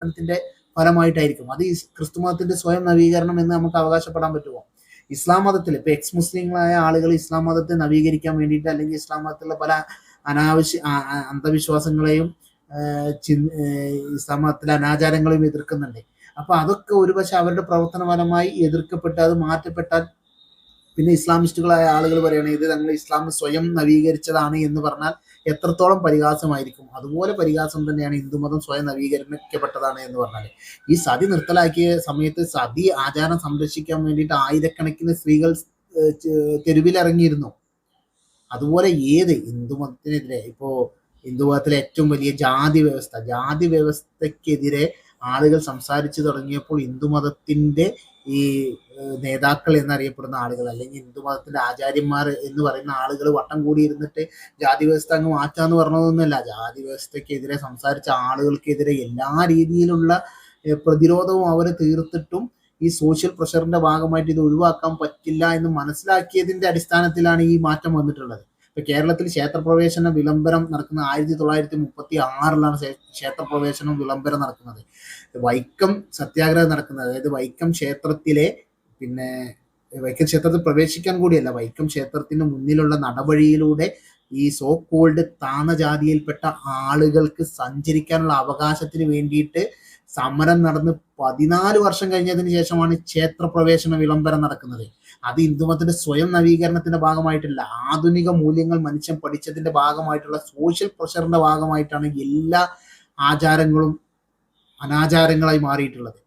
ത്തിന്റെ ഫലമായിട്ടായിരിക്കും. അത് ക്രിസ്തു മതത്തിന്റെ സ്വയം നവീകരണം എന്ന് നമുക്ക് അവകാശപ്പെടാൻ പറ്റുമോ? ഇസ്ലാം മതത്തിൽ ഇപ്പൊ എക്സ് മുസ്ലിങ്ങളായ ആളുകൾ ഇസ്ലാം മതത്തെ നവീകരിക്കാൻ വേണ്ടിയിട്ട് അല്ലെങ്കിൽ ഇസ്ലാം മതത്തിലുള്ള പല അനാവശ്യ അന്ധവിശ്വാസങ്ങളെയും ഇസ്ലാം മതത്തിലെ അനാചാരങ്ങളെയും എതിർക്കുന്നുണ്ട്. അപ്പൊ അതൊക്കെ ഒരുപക്ഷെ അവരുടെ പ്രവർത്തനപരമായി എതിർക്കപ്പെട്ട് അത് മാറ്റപ്പെട്ടാൽ പിന്നെ ഇസ്ലാമിസ്റ്റുകളായ ആളുകൾ പറയുകയാണ് ഇത് ഞങ്ങൾ ഇസ്ലാം സ്വയം നവീകരിച്ചതാണ് എന്ന് പറഞ്ഞാൽ എത്രത്തോളം പരിഹാസമായിരിക്കും. അതുപോലെ പരിഹാസം തന്നെയാണ് ഹിന്ദുമതം സ്വയം നവീകരിക്കപ്പെട്ടതാണ് എന്ന് പറഞ്ഞാൽ. ഈ സതി നിർത്തലാക്കിയ സമയത്ത് സതി ആചാരം സംരക്ഷിക്കാൻ വേണ്ടിയിട്ട് ആയിരക്കണക്കിന് സ്ത്രീകൾ തെരുവിലിറങ്ങിയിരുന്നു. അതുപോലെ ഏത് ഹിന്ദുമതത്തിനെതിരെ ഇപ്പോ ഹിന്ദുമതത്തിലെ ഏറ്റവും വലിയ ജാതി വ്യവസ്ഥക്കെതിരെ ആളുകൾ സംസാരിച്ചു തുടങ്ങിയപ്പോൾ ഹിന്ദുമതത്തിന്റെ ഈ നേതാക്കൾ എന്നറിയപ്പെടുന്ന ആളുകൾ അല്ലെങ്കിൽ ഹിന്ദുമതത്തിന്റെ ആചാര്യന്മാർ എന്ന് പറയുന്ന ആളുകൾ വട്ടം കൂടി ഇരുന്നിട്ട് ജാതി വ്യവസ്ഥ അങ്ങ് മാറ്റാന്ന് പറഞ്ഞതൊന്നുമല്ല. ജാതി വ്യവസ്ഥക്കെതിരെ സംസാരിച്ച ആളുകൾക്കെതിരെ എല്ലാ രീതിയിലുള്ള പ്രതിരോധവും അവർ തീർത്തിട്ടും ഈ സോഷ്യൽ പ്രഷറിന്റെ ഭാഗമായിട്ട് ഇത് ഒഴിവാക്കാൻ പറ്റില്ല എന്ന് മനസ്സിലാക്കിയതിന്റെ അടിസ്ഥാനത്തിലാണ് ഈ മാറ്റം വന്നിട്ടുള്ളത്. ഇപ്പൊ കേരളത്തിൽ ക്ഷേത്രപ്രവേശന വിളംബരം നടക്കുന്ന 1936 ക്ഷേത്രപ്രവേശനം വിളംബരം നടക്കുന്നത്. വൈക്കം സത്യാഗ്രഹം നടക്കുന്നത്, അതായത് വൈക്കം ക്ഷേത്രത്തിലെ വൈക്കം ക്ഷേത്രത്തിൽ പ്രവേശിക്കാൻ കൂടിയല്ല, വൈക്കം ക്ഷേത്രത്തിന് മുന്നിലുള്ള നടവഴിയിലൂടെ ഈ സോ കോൾഡ് താന്ന ജാതിയിൽപ്പെട്ട ആളുകൾക്ക് സഞ്ചരിക്കാനുള്ള അവകാശത്തിന് വേണ്ടിയിട്ട് സമരം നടന്ന് 14 വർഷം കഴിഞ്ഞതിന് ശേഷമാണ് ക്ഷേത്രപ്രവേശന വിളംബരം നടക്കുന്നത്. അത് ഹിന്ദുമതത്തിന്റെ സ്വയം നവീകരണത്തിന്റെ ഭാഗമായിട്ടില്ല, ആധുനിക മൂല്യങ്ങൾ മനുഷ്യൻ പഠിച്ചതിന്റെ ഭാഗമായിട്ടുള്ള സോഷ്യൽ പ്രഷറിന്റെ ഭാഗമായിട്ടാണ് എല്ലാ ആചാരങ്ങളും അനാചാരങ്ങളായി മാറിയിട്ടുള്ളത്.